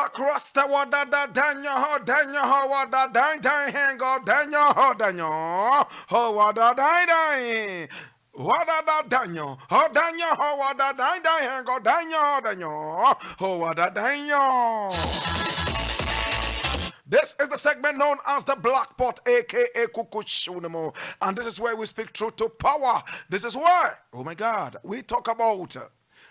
Blakk Rasta wada da danya ho wada dang hang go danya ho wada dang wada da danya ho wada dang hang go danya ho wada danya. This is the segment known as the Black Pot, aka Kukushunimo, and this is where we speak truth to power. This is where, oh my God, we talk about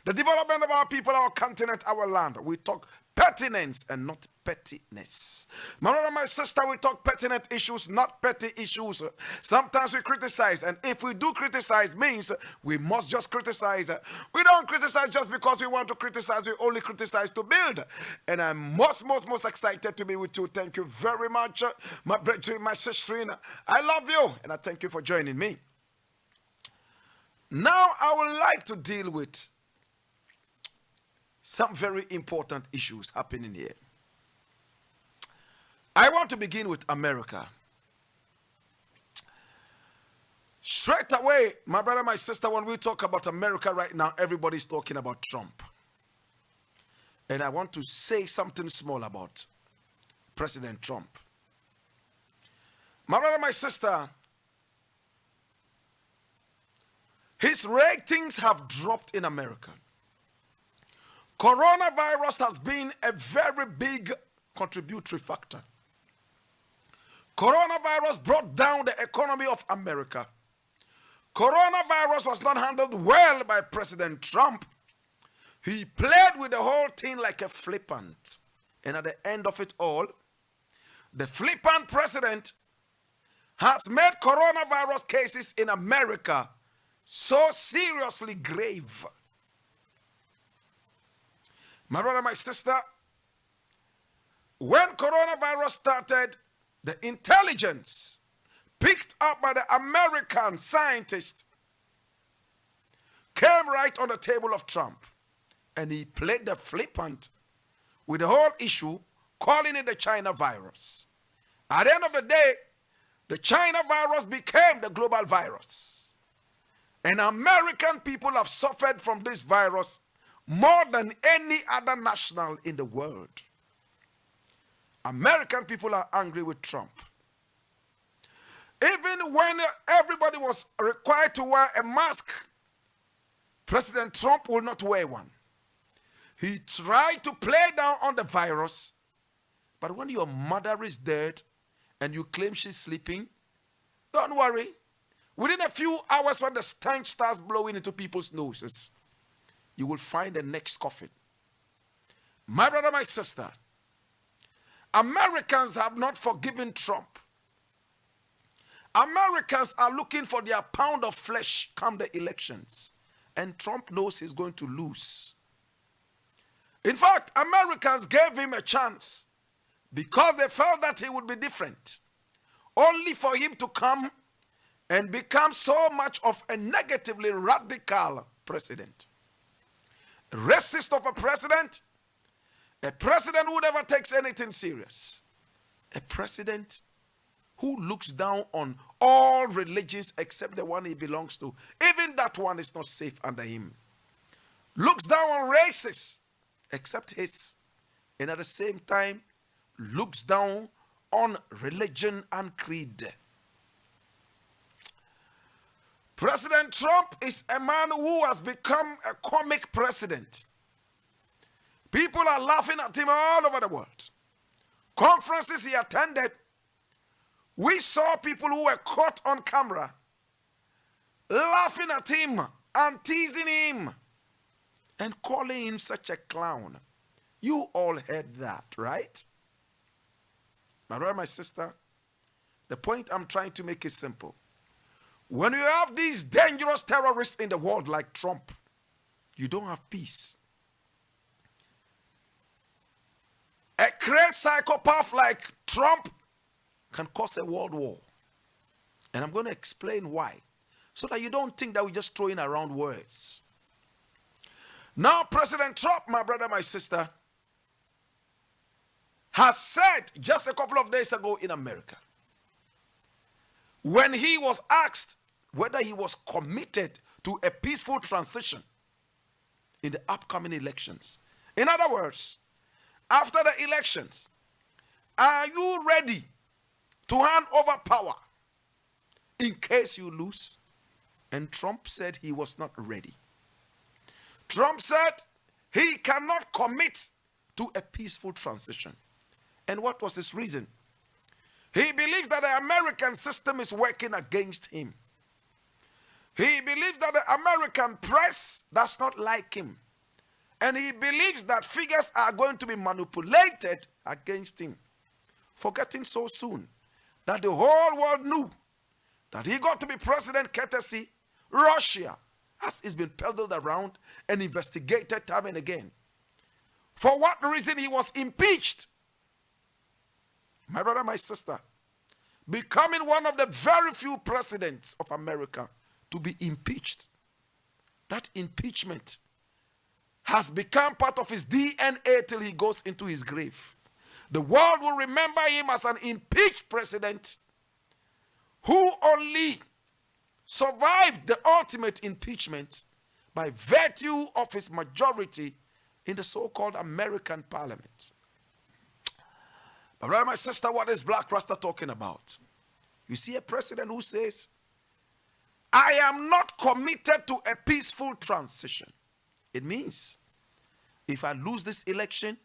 the development of our people, our continent, our land. We talk pertinence and not pettiness. My brother, my sister, we talk pertinent issues, not petty issues. Sometimes we criticize, and if we do criticize, means we must just criticize. We don't criticize just because we want to criticize. We only criticize to build. And I'm most excited to be with you. Thank you very much, my brother, my sister. I love you, and I thank you for joining me. Now, I would like to deal with some very important issues happening here. I want to begin with America. Straight away, my brother, my sister, when we talk about America right now, everybody's talking about Trump. And I want to say something small about President Trump. My brother, my sister, his ratings have dropped in America. Coronavirus has been a very big contributory factor. Coronavirus brought down the economy of America. Coronavirus was not handled well by President Trump. He played with the whole thing like a flippant. And at the end of it all, the flippant president has made coronavirus cases in America so seriously grave. My brother, my sister, when coronavirus started, the intelligence picked up by the American scientists came right on the table of Trump. And he played the flippant with the whole issue, calling it the China virus. At the end of the day, the China virus became the global virus. And American people have suffered from this virus more than any other national in the world. American people are angry with Trump. Even when everybody was required to wear a mask, President Trump will not wear one. He tried to play down on the virus, but when your mother is dead and you claim she's sleeping, don't worry. Within a few hours, when the stench starts blowing into people's noses, you will find the next coffin. My brother, my sister, Americans have not forgiven Trump. Americans are looking for their pound of flesh come the elections. And Trump knows he's going to lose. In fact, Americans gave him a chance because they felt that he would be different. Only for him to come and become so much of a negatively radical president. Racist of a president who never takes anything serious, a president who looks down on all religions except the one he belongs to. Even that one is not safe under him. Looks down on races except his, and at the same time looks down on religion and creed. President Trump is a man who has become a comic president. People are laughing at him all over the world. Conferences he attended, we saw people who were caught on camera laughing at him and teasing him and calling him such a clown. You all heard that, right? My brother, my sister, the point I'm trying to make is simple. When you have these dangerous terrorists in the world like Trump, you don't have peace. A crazy psychopath like Trump can cause a world war. And I'm going to explain why, so that you don't think that we're just throwing around words. Now, President Trump, my brother, my sister, has said just a couple of days ago in America, when he was asked whether he was committed to a peaceful transition in the upcoming elections. In other words, after the elections, are you ready to hand over power in case you lose? And Trump said he was not ready. Trump said he cannot commit to a peaceful transition. And what was his reason? He believes that the American system is working against him. He believes that the American press does not like him. And he believes that figures are going to be manipulated against him. Forgetting so soon that the whole world knew that he got to be president courtesy Russia, as it's been peddled around and investigated time and again. For what reason he was impeached? My brother, my sister, becoming one of the very few presidents of America to be impeached. That impeachment has become part of his DNA till he goes into his grave. The world will remember him as an impeached president who only survived the ultimate impeachment by virtue of his majority in the so-called American parliament. But brother, my sister, what is Blakk Rasta talking about? You see a president who says, I am not committed to a peaceful transition. It means if I lose this election,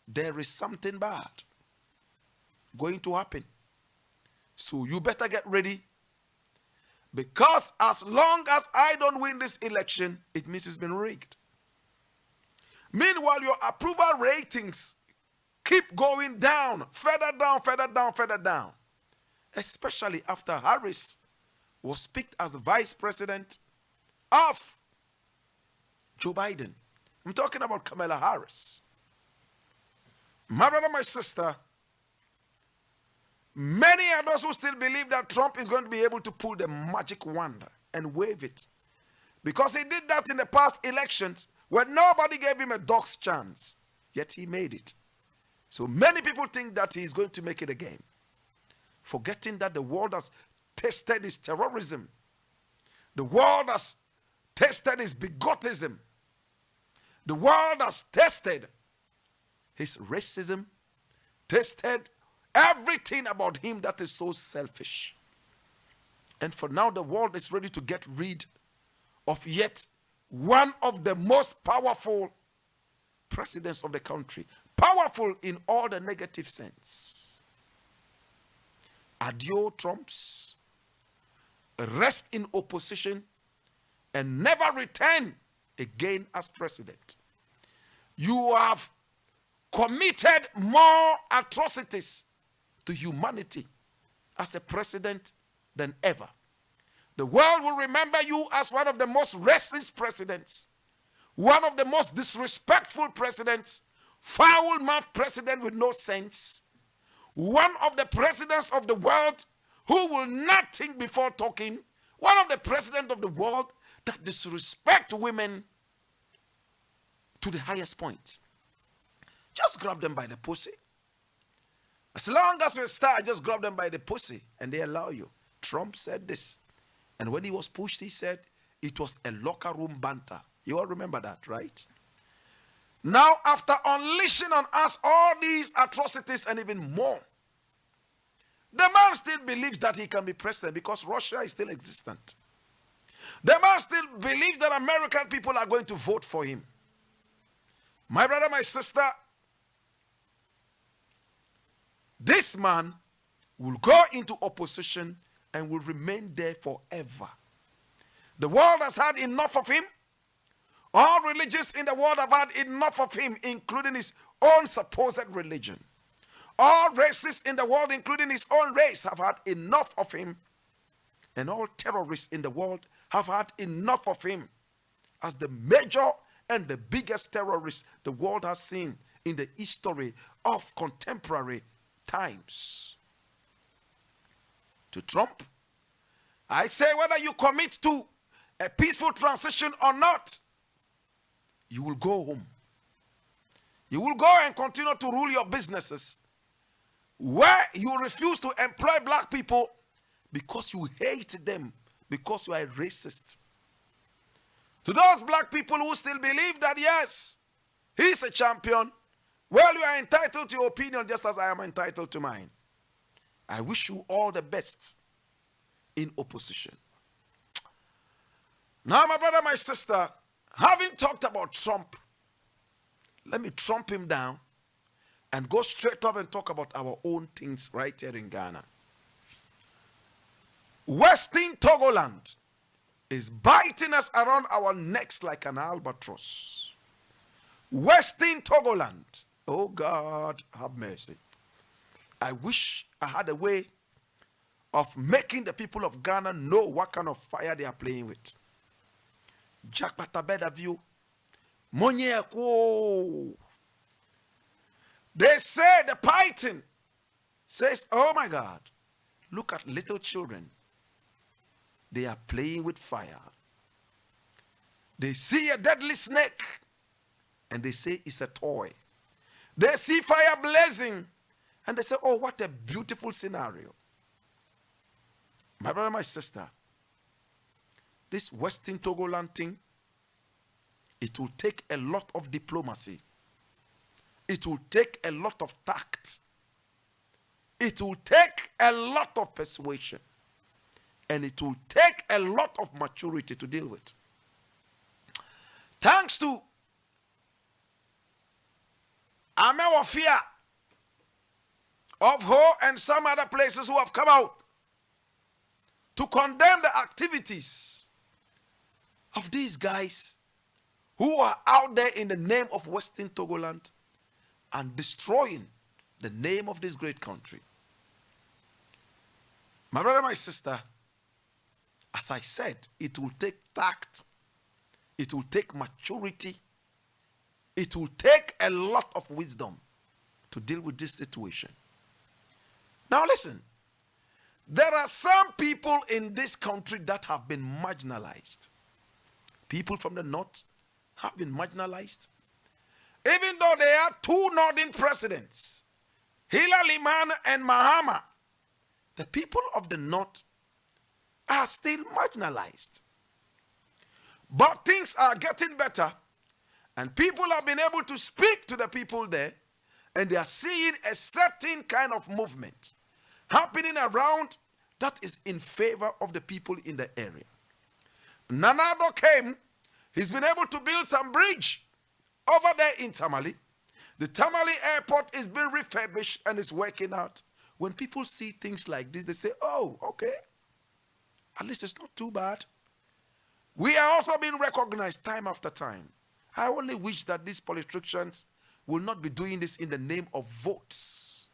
there is something bad going to happen. So you better get ready, because as long as I don't win this election, it means it's been rigged. Meanwhile, your approval ratings keep going down, further down, further down, further down. Especially after Harris was picked as the vice president of Joe Biden. I'm talking about Kamala Harris. My brother, my sister, many are those who still believe that Trump is going to be able to pull the magic wand and wave it. Because he did that in the past elections when nobody gave him a dog's chance. Yet he made it. So many people think that he's going to make it again. Forgetting that the world has tested his terrorism. The world has tested his bigotism. The world has tested his racism, tested everything about him that is so selfish. And for now, the world is ready to get rid of yet one of the most powerful presidents of the country. Powerful in all the negative sense. Adieu, Trumps. Rest in opposition and never return again as president. You have committed more atrocities to humanity as a president than ever. The world will remember you as one of the most racist presidents, one of the most disrespectful presidents, foul-mouthed president with no sense, one of the presidents of the world who will not think before talking, one of the presidents of the world that disrespect women to the highest point. Just grab them by the pussy. As long as we start, just grab them by the pussy and they allow you. Trump said this. And when he was pushed, he said it was a locker room banter. You all remember that, right? Now, after unleashing on us all these atrocities and even more, the man still believes that he can be president because Russia is still existent. The man still believes that American people are going to vote for him. My brother, my sister, this man will go into opposition and will remain there forever. The world has had enough of him. All religions in the world have had enough of him, including his own supposed religion. All races in the world, including his own race, have had enough of him. And all terrorists in the world have had enough of him as the major and the biggest terrorist the world has seen in the history of contemporary times. To Trump, I say whether you commit to a peaceful transition or not, you will go home. You will go and continue to rule your businesses where you refuse to employ black people because you hate them, because you are a racist. To those black people who still believe that yes, he's a champion, Well, you are entitled to your opinion just as I am entitled to mine. I wish you all the best in opposition. Now, my brother, my sister, having talked about Trump, let me trump him down and go straight up and talk about our own things right here in Ghana. Western Togoland is biting us around our necks like an albatross. Western Togoland. Oh God, have mercy. I wish I had a way of making the people of Ghana know what kind of fire they are playing with. Jack Patabeda view. They say the python says, oh my God, look at little children. They are playing with fire. They see a deadly snake and they say it's a toy. They see fire blazing and they say, oh, what a beautiful scenario. My brother, my sister, this Western Togoland thing, it will take a lot of diplomacy. It will take a lot of tact. It will take a lot of persuasion. And it will take a lot of maturity to deal with. Thanks to Amewafia of Ho and some other places who have come out to condemn the activities of these guys who are out there in the name of Western Togoland and destroying the name of this great country. My brother, my sister, as I said, it will take tact, it will take maturity, it will take a lot of wisdom to deal with this situation. Now listen, there are some people in this country that have been marginalized. People from the north have been marginalized. Even though there are two northern presidents, Hillary and Mahama, the people of the north are still marginalized. But things are getting better, and people have been able to speak to the people there, and they are seeing a certain kind of movement happening around that is in favor of the people in the area. Nanado came, he's been able to build some bridge over there in Tamale. The Tamale airport is being refurbished and is working out. When people see things like this, they say, oh, okay, at least it's not too bad. We are also being recognized time after time. I only wish that these politicians will not be doing this in the name of votes.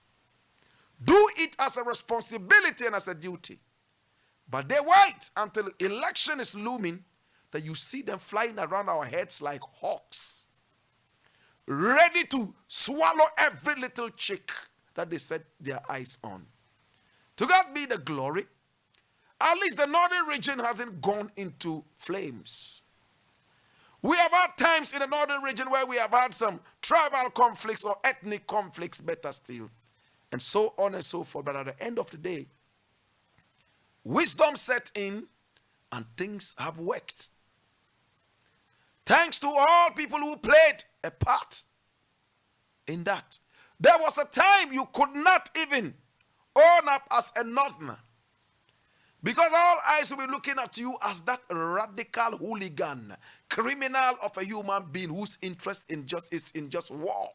Do it as a responsibility and as a duty. But they wait until election is looming that you see them flying around our heads like hawks, ready to swallow every little chick that they set their eyes on. To God be the glory. At least the northern region hasn't gone into flames. We have had times in the northern region where we have had some tribal conflicts or ethnic conflicts, better still, and so on and so forth. But at the end of the day, wisdom set in and things have worked. Thanks to all people who played a part in that. There was a time you could not even own up as a northerner, because all eyes will be looking at you as that radical hooligan, criminal of a human being whose interest is in just war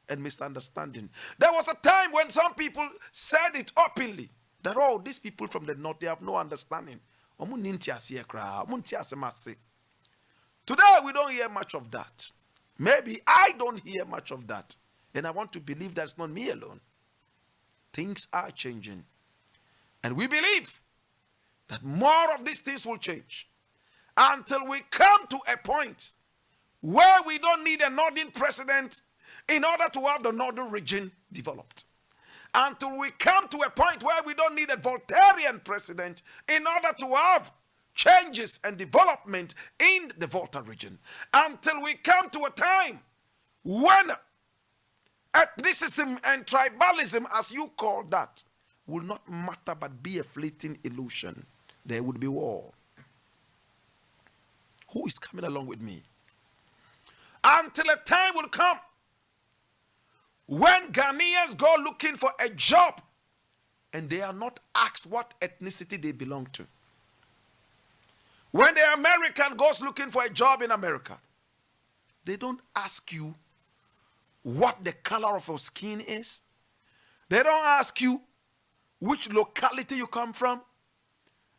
and misunderstanding. There was a time when some people said it openly that, oh, these people from the north, they have no understanding. Today, we don't hear much of that. Maybe I don't hear much of that. And I want to believe that's not me alone. Things are changing. And we believe that more of these things will change until we come to a point where we don't need a northern president in order to have the northern region developed. Until we come to a point where we don't need a Voltairean president in order to have changes and development in the Volta region. Until we come to a time when ethnicism and tribalism, as you call that, will not matter but be a fleeting illusion. There would be war. Who is coming along with me? Until a time will come When Ghanaians go looking for a job and they are not asked what ethnicity they belong to. When the American goes looking for a job in America, they don't ask you what the color of your skin is. They don't ask you which locality you come from.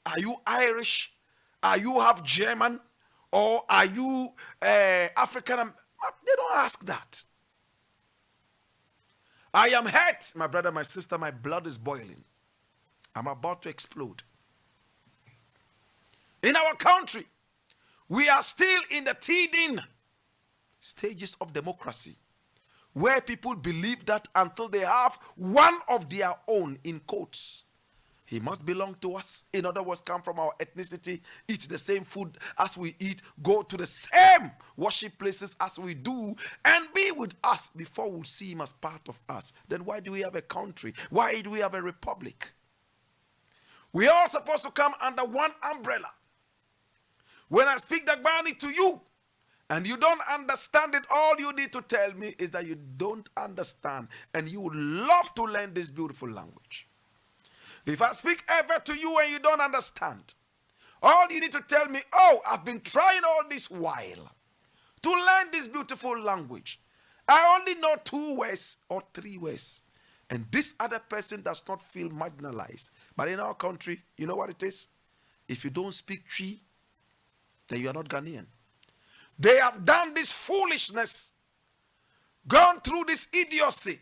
Are you Irish? Are you half German? Or are you African? They don't ask that. I am hurt, my brother, my sister, my blood is boiling. I'm about to explode. In our country, we are still in the teething stages of democracy, where people believe that until they have one of their own, in quotes, he must belong to us. In other words, come from our ethnicity, eat the same food as we eat, go to the same worship places as we do, and be with us before we see him as part of us. Then why do we have a country? Why do we have a republic? We are all supposed to come under one umbrella. When I speak Dagbani to you, and you don't understand it, all you need to tell me is that you don't understand, and you would love to learn this beautiful language. If I speak ever to you and you don't understand, all you need to tell me, oh, I've been trying all this while to learn this beautiful language. I only know 2 words or 3 words. And this other person does not feel marginalized. But in our country, you know what it is? If you don't speak Twi, then you are not Ghanaian. They have done this foolishness, gone through this idiocy,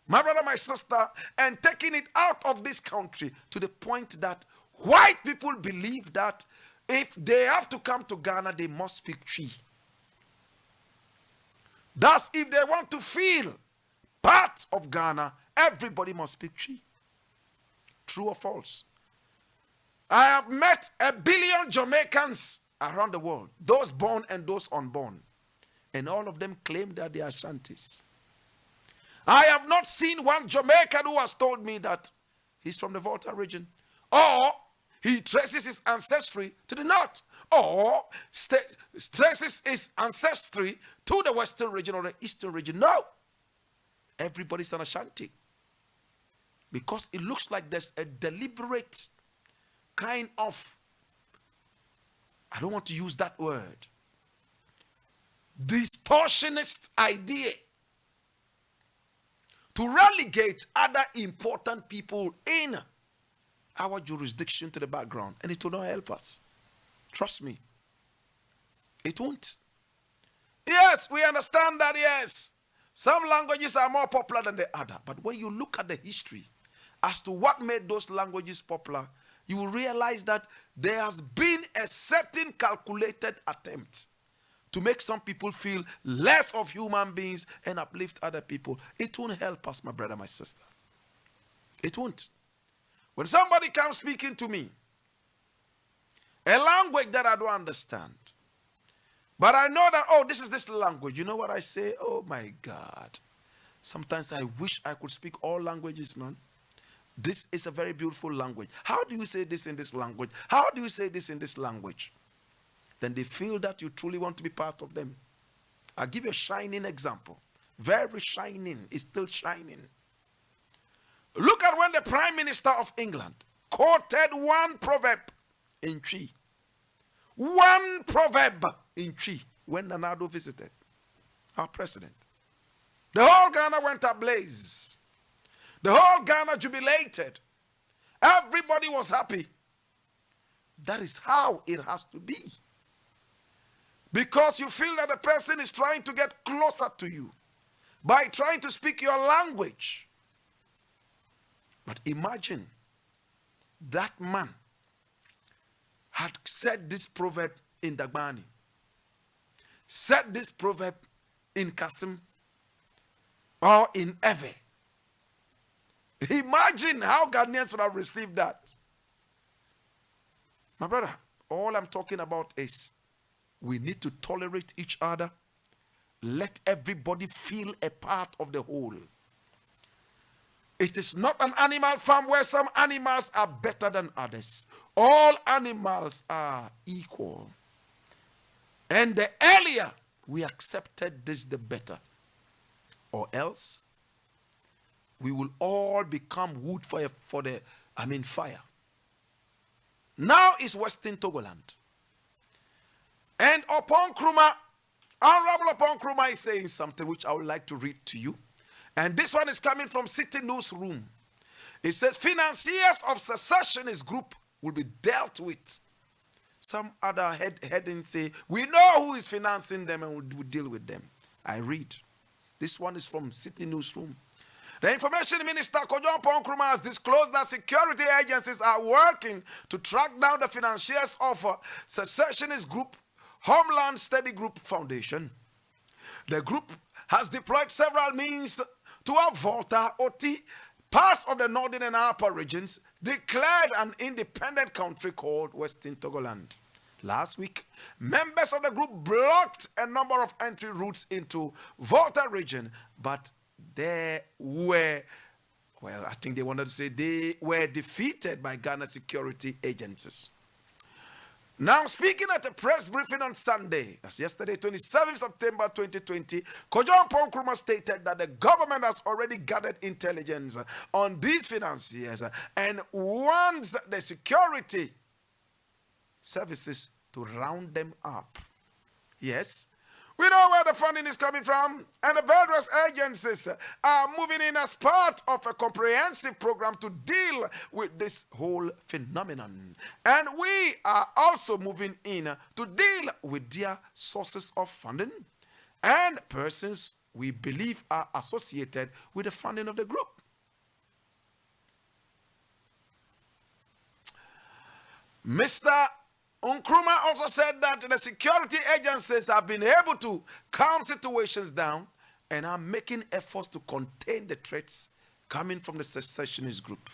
my brother, my sister, and taking it out of this country to the point that white people believe that if they have to come to Ghana, they must speak Twi. Thus, if they want to feel part of Ghana, everybody must speak Twi. True or false? I have met 1 billion Jamaicans around the world, those born and those unborn, and all of them claim that they are Ashantis. I have not seen one Jamaican who has told me that he's from the Volta region, or he traces his ancestry to the north, or traces his ancestry to the western region or the eastern region. No, everybody's an Ashanti, because it looks like there's a deliberate kind of, I don't want to use that word, distortionist idea to relegate other important people in our jurisdiction to the background. And it will not help us. Trust me. It won't. Yes, we understand that, yes. Some languages are more popular than the other. But when you look at the history as to what made those languages popular, you will realize that there has been a certain calculated attempt to make some people feel less of human beings and uplift other people. It won't help us, my brother, my sister. It won't. When somebody comes speaking to me, a language that I don't understand, but I know that, oh, this is this language, you know what I say? Oh my God. Sometimes I wish I could speak all languages, man. This is a very beautiful language. How do you say this in this language? How do you say this in this language? Then they feel that you truly want to be part of them. I'll give you a shining example. Very shining. It's still shining. Look at when the Prime Minister of England quoted one proverb in Twi. One proverb in Twi when Nanado visited our president. The whole Ghana went ablaze. The whole Ghana jubilated. Everybody was happy. That is how it has to be. Because you feel that the person is trying to get closer to you by trying to speak your language. But imagine that man had said this proverb in Dagbani, said this proverb in Kasim or in Ewe. Imagine how Ghanaians would have received that. My brother, all I'm talking about is we need to tolerate each other. Let everybody feel a part of the whole. It is not an animal farm where some animals are better than others. All animals are equal. And the earlier we accepted this, the better. Or else, we will all become wood for fire. Now is Western Togoland. And upon Kruma, Honorable Upon Kruma is saying something which I would like to read to you. And this one is coming from City Newsroom. It says, financiers of secessionist group will be dealt with. Some other heading say, we know who is financing them and we'll deal with them. I read. This one is from City Newsroom. The Information Minister Kojo Nkrumah has disclosed that security agencies are working to track down the financiers of secessionist group Homeland Study Group Foundation. The group has deployed several means to have Volta, Oti, parts of the northern and upper regions, declared an independent country called Western Togoland. Last week, members of the group blocked a number of entry routes into Volta region, but they were, I think they wanted to say they were defeated by Ghana security agencies. Now, speaking at a press briefing on Sunday, that's yesterday, 27th September 2020, Kojo Nkrumah stated that the government has already gathered intelligence on these financiers and wants the security services to round them up. Yes, we know where the funding is coming from, and the various agencies are moving in as part of a comprehensive program to deal with this whole phenomenon. And we are also moving in to deal with their sources of funding and persons we believe are associated with the funding of the group. Mr. Nkrumah also said that the security agencies have been able to calm situations down and are making efforts to contain the threats coming from the secessionist group.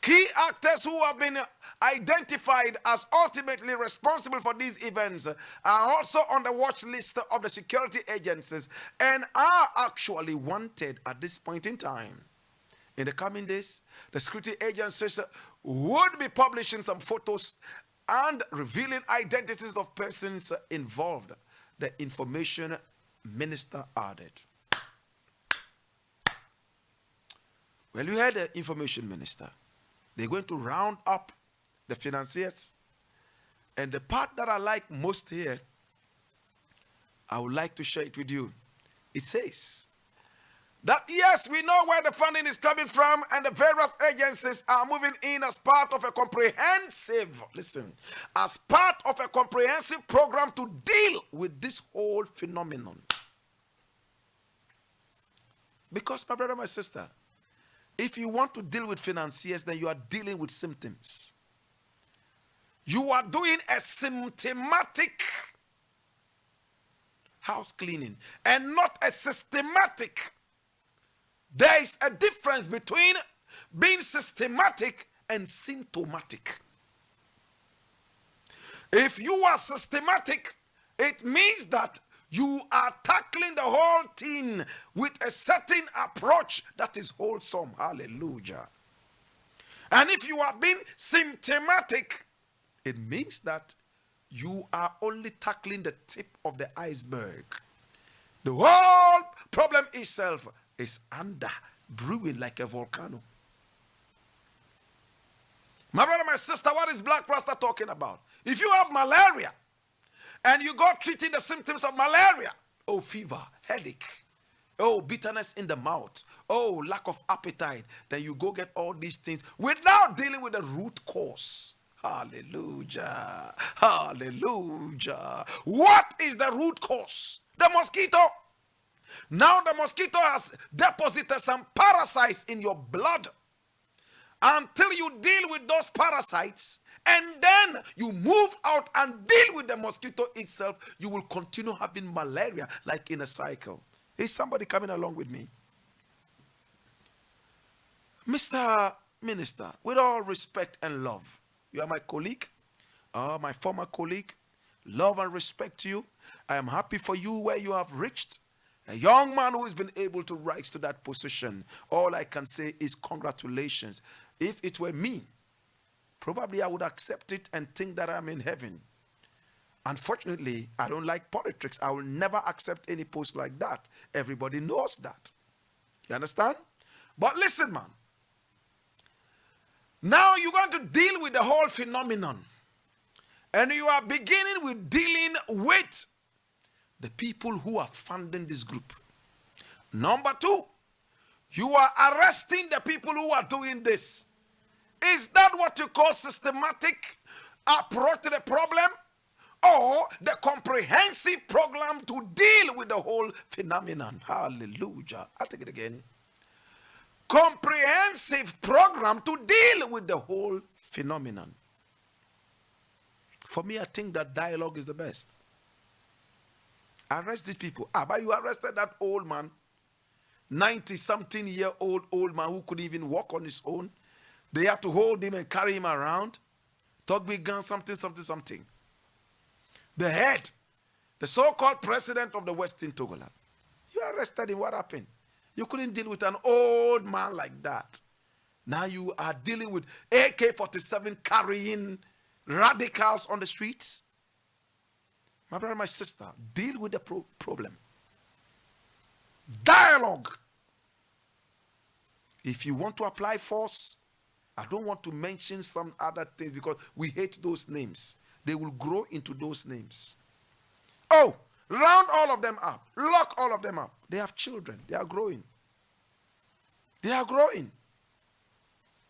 Key actors who have been identified as ultimately responsible for these events are also on the watch list of the security agencies and are actually wanted at this point in time. In the coming days, the security agencies would be publishing some photos and revealing identities of persons involved, the Information Minister added. Well, you heard the Information Minister. They're going to round up the financiers. And the part that I like most here, I would like to share it with you. It says that, yes, we know where the funding is coming from, and the various agencies are moving in as part of a comprehensive, as part of a comprehensive program to deal with this whole phenomenon. Because, my brother, my sister, if you want to deal with financiers, then you are dealing with symptoms. You are doing a symptomatic house cleaning and not a systematic. There is a difference between being systematic and symptomatic. If you are systematic, it means that you are tackling the whole thing with a certain approach that is wholesome. Hallelujah. And if you are being symptomatic, it means that you are only tackling the tip of the iceberg. The whole problem itself is under brewing like a volcano. My brother, my sister, what is Blakk Rasta talking about? If you have malaria and you go treating the symptoms of malaria, oh, fever, headache, oh, bitterness in the mouth, oh, lack of appetite, then you go get all these things without dealing with the root cause. Hallelujah. Hallelujah. What is the root cause? The mosquito. Now the mosquito has deposited some parasites in your blood. Until you deal with those parasites and then you move out and deal with the mosquito itself, you will continue having malaria like in a cycle. Is somebody coming along with me? Mr. Minister, with all respect and love, you are my colleague, my former colleague. Love and respect to you. I am happy for you where you have reached. A young man who has been able to rise to that position. All I can say is congratulations. If it were me, probably I would accept it and think that I'm in heaven. Unfortunately, I don't like politics. I will never accept any post like that. Everybody knows that. You understand? But listen, man. Now you're going to deal with the whole phenomenon. And you are beginning with dealing with the people who are funding this group. Number two, you are arresting the people who are doing this. Is that what you call systematic approach to the problem? Or the comprehensive program to deal with the whole phenomenon? Hallelujah. I'll take it again. Comprehensive program to deal with the whole phenomenon. For me, I think that dialogue is the best. Arrest these people. But you arrested that old man, 90-something-year-old old man who couldn't even walk on his own. They had to hold him and carry him around. Talk big gun, something. The head, the so-called president of the Western Togoland. You arrested him. What happened? You couldn't deal with an old man like that. Now you are dealing with AK-47 carrying radicals on the streets. My brother, my sister, deal with the problem. Dialogue. If you want to apply force, I don't want to mention some other things because we hate those names. They will grow into those names. Oh, round all of them up. Lock all of them up. They have children. They are growing. They are growing.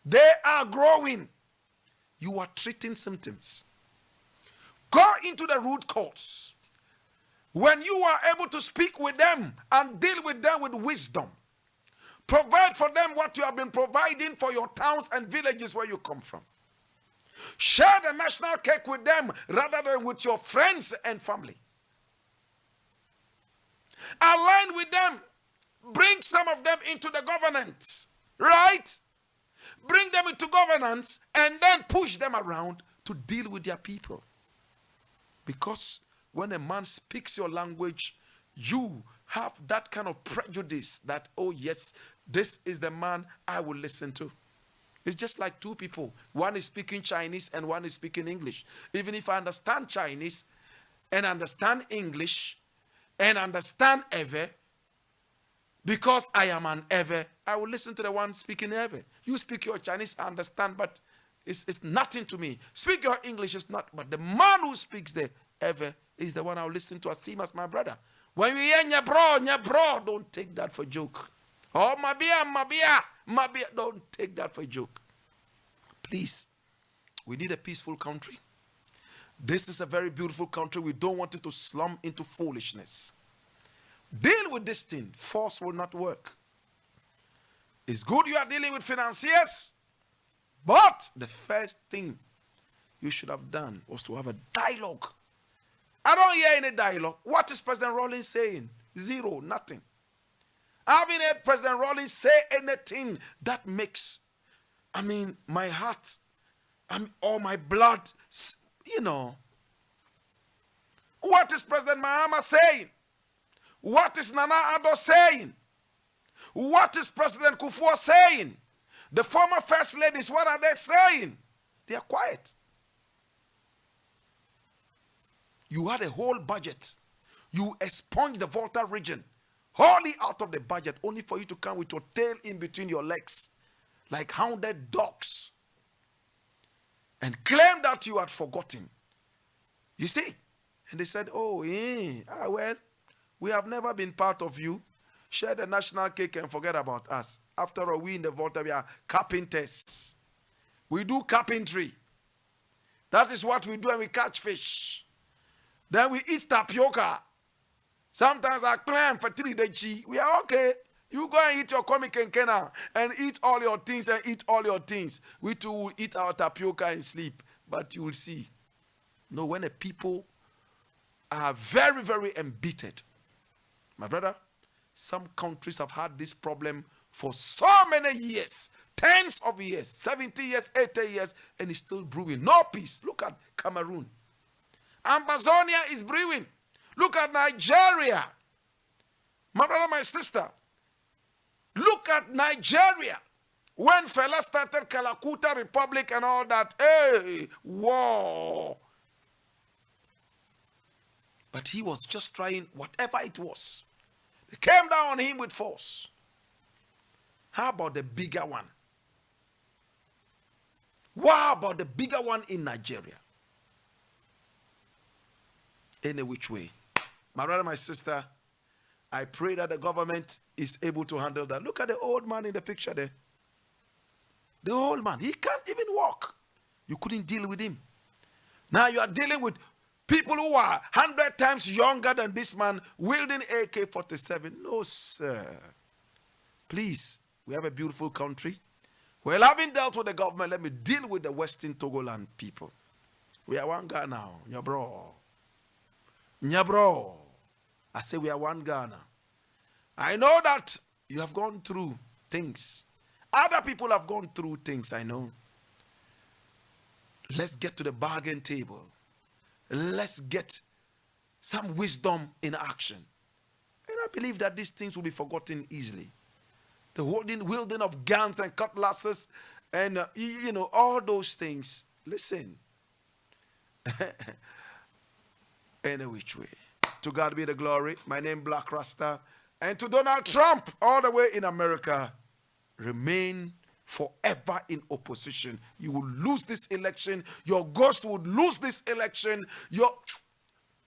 They are growing. You are treating symptoms. Go into the root cause. When you are able to speak with them and deal with them with wisdom, provide for them what you have been providing for your towns and villages where you come from. Share the national cake with them rather than with your friends and family. Align with them. Bring some of them into the governance. Right? Bring them into governance and then push them around to deal with their people. Because when a man speaks your language, you have that kind of prejudice that, oh yes, this is the man I will listen to. It's just like two people. One is speaking Chinese and one is speaking English. Even if I understand Chinese and understand English and understand Ewe, because I am an Ewe, I will listen to the one speaking Ewe. You speak your Chinese, I understand, but it's nothing to me. Speak your English, is not. But the man who speaks the Ewe is the one I will listen to. I see him as my brother. When we hear nya bro, don't take that for joke. Oh, mabia, don't take that for a joke. Please, we need a peaceful country. This is a very beautiful country. We don't want it to slump into foolishness. Deal with this thing. Force will not work. It's good you are dealing with financiers, but the first thing you should have done was to have a dialogue. I don't hear any dialogue. What is President Rawlings saying? Zero, nothing. I haven't heard President Rawlings say anything that makes, my heart, or my blood, What is President Mahama saying? What is Nana Addo saying? What is President Kufuor saying? The former first ladies, what are they saying? They are quiet. You had a whole budget. You expunged the Volta region wholly out of the budget, only for you to come with your tail in between your legs like hounded dogs and claim that you had forgotten. You see? And they said, well, we have never been part of you. Share the national cake and forget about us. After all, we in the Volta, we are carpenters. We do carpentry. That is what we do, and we catch fish. Then we eat tapioca. Sometimes I climb for 3 days. We are okay. You go and eat your comic and kenna and eat all your things and eat all your things. We too will eat our tapioca and sleep. But you will see. No, when the people are very, very embittered. My brother, some countries have had this problem for so many years. Tens of years, 70 years, 80 years, and it's still brewing. No peace. Look at Cameroon. Amazonia is brewing. Look at Nigeria. My brother, my sister. Look at Nigeria. When Fela started Kalakuta Republic and all that, hey, war. But he was just trying whatever it was. They came down on him with force. How about the bigger one? What about the bigger one in Nigeria? Any which way. My brother, my sister, I pray that the government is able to handle that. Look at the old man in the picture there. The old man, he can't even walk. You couldn't deal with him. Now you are dealing with people who are 100 times younger than this man wielding AK-47. No, sir. Please, we have a beautiful country. Well, having dealt with the government, let me deal with the Western Togoland people. We are one Ghana now, Nyabro. Nyabro. I say we are one Ghana. I know that you have gone through things. Other people have gone through things, I know. Let's get to the bargain table. Let's get some wisdom in action. And I believe that these things will be forgotten easily. The wielding of guns and cutlasses and, all those things. Listen. Any which way. To God be the glory. My name Blakk Rasta. And to Donald Trump, all the way in America, remain forever in opposition. You will lose this election. Your ghost would lose this election.